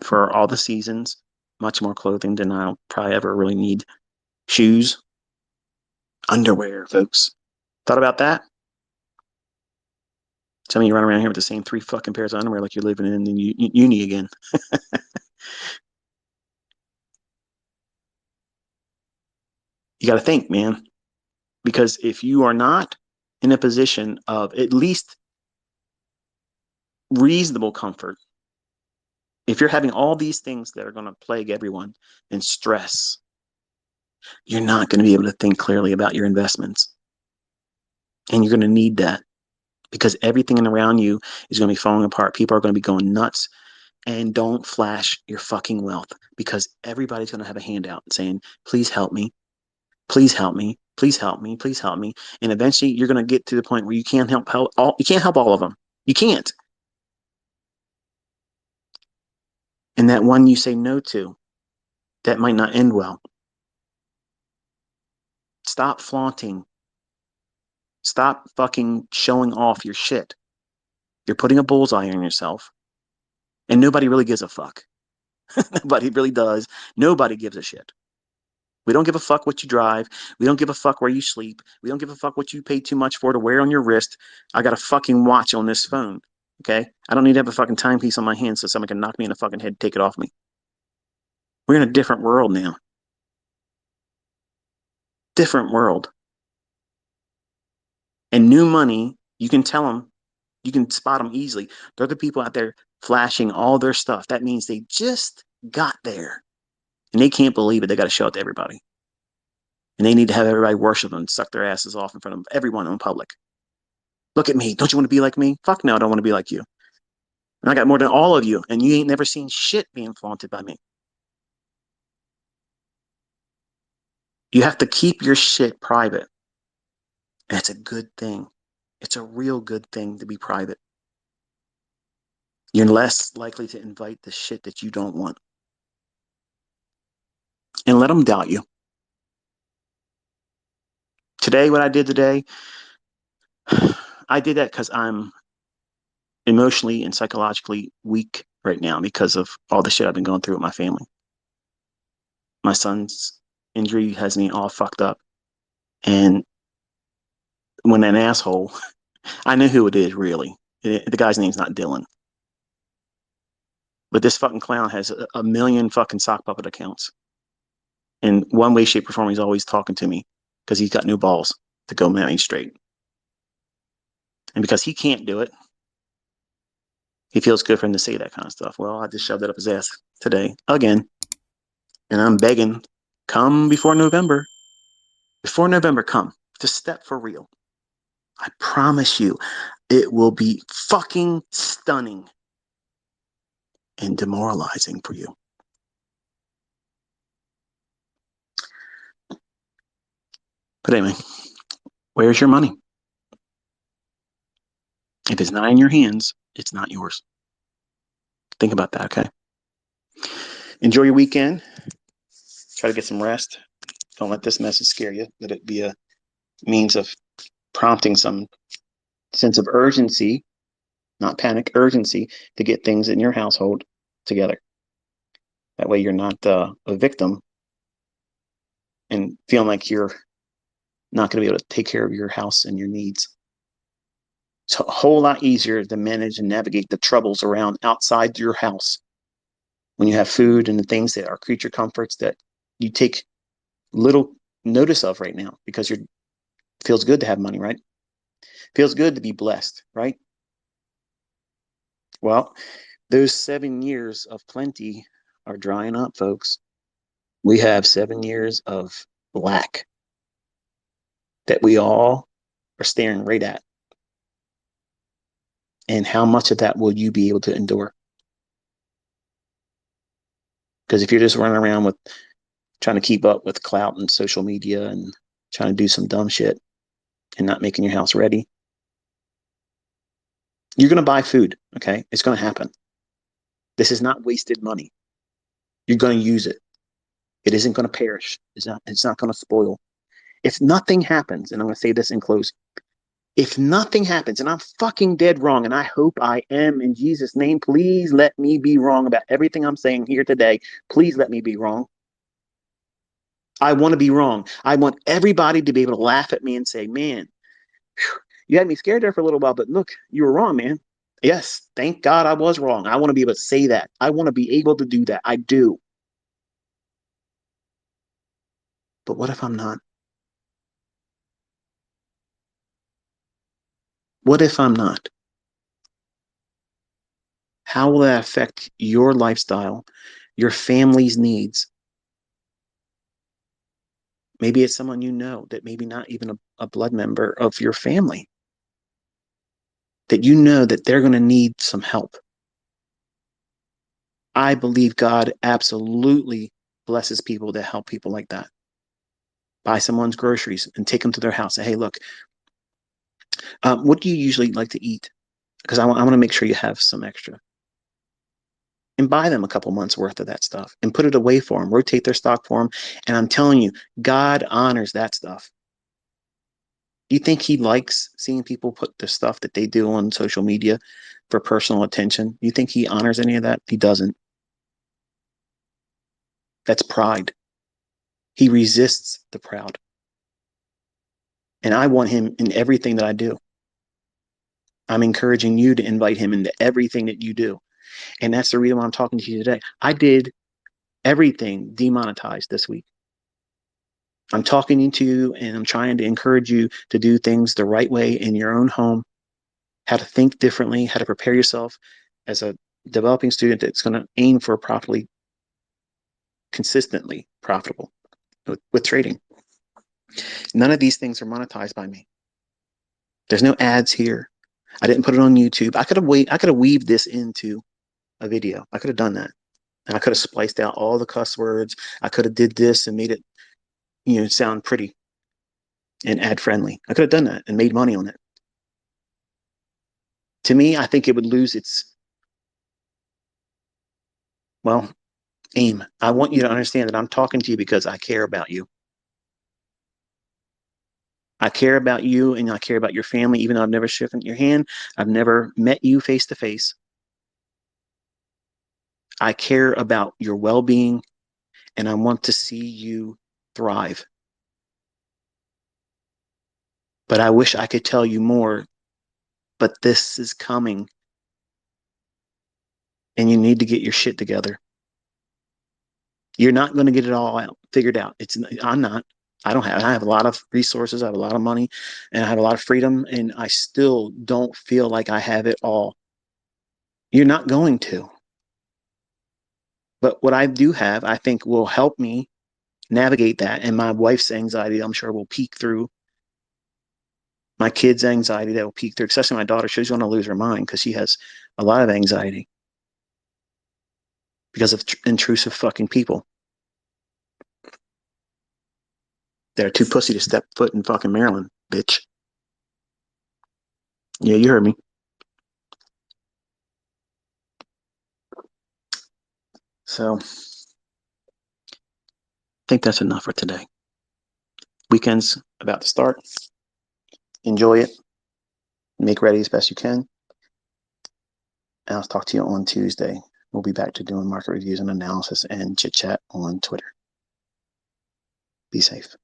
for all the seasons, much more clothing than I'll probably ever really need, shoes, underwear, folks. Thought about that? Some of you run around here with the same three fucking pairs of underwear like you're living in uni again. You got to think, man, because if you are not in a position of at least reasonable comfort, if you're having all these things that are going to plague everyone and stress, you're not going to be able to think clearly about your investments. And you're going to need that because everything around you is going to be falling apart. People are going to be going nuts. And don't flash your fucking wealth because everybody's going to have a handout saying, please help me. Please help me. Please help me. Please help me. And eventually you're going to get to the point where you can't help all, you can't help all of them. You can't. And that one you say no to, that might not end well. Stop flaunting. Stop fucking showing off your shit. You're putting a bullseye on yourself. And nobody really gives a fuck. Nobody really does. Nobody gives a shit. We don't give a fuck what you drive. We don't give a fuck where you sleep. We don't give a fuck what you pay too much for to wear on your wrist. I got a fucking watch on this phone. Okay? I don't need to have a fucking timepiece on my hand so someone can knock me in the fucking head and take it off me. We're in a different world now. Different world. And new money, you can tell them, you can spot them easily. They're the people out there flashing all their stuff. That means they just got there. And they can't believe it. They got to show it to everybody. And they need to have everybody worship them and suck their asses off in front of everyone in public. Look at me. Don't you want to be like me? Fuck no, I don't want to be like you. And I got more than all of you. And you ain't never seen shit being flaunted by me. You have to keep your shit private. And it's a good thing. It's a real good thing to be private. You're less likely to invite the shit that you don't want. And let them doubt you. Today, what I did today, I did that because I'm emotionally and psychologically weak right now because of all the shit I've been going through with my family. My son's injury has me all fucked up. And when an asshole, I know who it is, really. The guy's name's not Dylan. But this fucking clown has a million fucking sock puppet accounts. In one way, shape, or form, he's always talking to me because he's got no balls to go at me straight. And because he can't do it, he feels good for him to say that kind of stuff. Well, I just shoved it up his ass today again. And I'm begging, come before November. Before November, come. Just step for real. I promise you, it will be fucking stunning and demoralizing for you. But anyway, where's your money? If it's not in your hands, it's not yours. Think about that, okay? Enjoy your weekend. Try to get some rest. Don't let this message scare you. Let it be a means of prompting some sense of urgency, not panic, urgency to get things in your household together. That way you're not a victim and feeling like you're not going to be able to take care of your house and your needs. It's a whole lot easier to manage and navigate the troubles around outside your house when you have food and the things that are creature comforts that you take little notice of right now because it feels good to have money, right? Feels good to be blessed, right? Well, those 7 years of plenty are drying up, folks. We have 7 years of lack that we all are staring right at. And how much of that will you be able to endure? Because if you're just running around with trying to keep up with clout and social media and trying to do some dumb shit and not making your house ready, you're going to buy food, okay? It's going to happen. This is not wasted money. You're going to use it. It isn't going to perish. It's not going to spoil. If nothing happens, and I'm going to say this in close, if nothing happens, and I'm fucking dead wrong, and I hope I am in Jesus' name, please let me be wrong about everything I'm saying here today. Please let me be wrong. I want to be wrong. I want everybody to be able to laugh at me and say, man, you had me scared there for a little while, but look, you were wrong, man. Yes, thank God I was wrong. I want to be able to say that. I want to be able to do that. I do. But what if I'm not? What if I'm not? How will that affect your lifestyle, your family's needs? Maybe it's someone you know that maybe not even a blood member of your family, that you know that they're going to need some help. I believe God absolutely blesses people that help people like that. Buy someone's groceries and take them to their house. Say, hey, look, what do you usually like to eat? Because I want to make sure you have some extra. And buy them a couple months worth of that stuff and put it away for them, rotate their stock for them. And I'm telling you, God honors that stuff. You think he likes seeing people put the stuff that they do on social media for personal attention? You think he honors any of that? He doesn't. That's pride. He resists the proud. And I want him in everything that I do. I'm encouraging you to invite him into everything that you do. And that's the reason why I'm talking to you today. I did everything demonetized this week. I'm talking to you and I'm trying to encourage you to do things the right way in your own home, how to think differently, how to prepare yourself as a developing student that's going to aim for properly, consistently profitable with trading. None of these things are monetized by me. There's no ads here. I didn't put it on YouTube. I could have weaved this into a video. I could have done that. And I could have spliced out all the cuss words. I could have did this and made it, sound pretty and ad friendly. I could have done that and made money on it. To me, I think it would lose its, aim. I want you to understand that I'm talking to you because I care about you. I care about you and I care about your family, even though I've never shaken your hand. I've never met you face to face. I care about your well-being and I want to see you thrive. But I wish I could tell you more, but this is coming and you need to get your shit together. You're not going to get it all out figured out. I'm not. I have a lot of resources, I have a lot of money, and I have a lot of freedom, and I still don't feel like I have it all. You're not going to. But what I do have, I think will help me navigate that. And my wife's anxiety, I'm sure, will peek through. My kids' anxiety that will peek through, especially my daughter. She's going to lose her mind because she has a lot of anxiety because of intrusive fucking people. They're too pussy to step foot in fucking Maryland, bitch. Yeah, you heard me. So I think that's enough for today. Weekend's about to start. Enjoy it. Make ready as best you can. And I'll talk to you on Tuesday. We'll be back to doing market reviews and analysis and chit chat on Twitter. Be safe.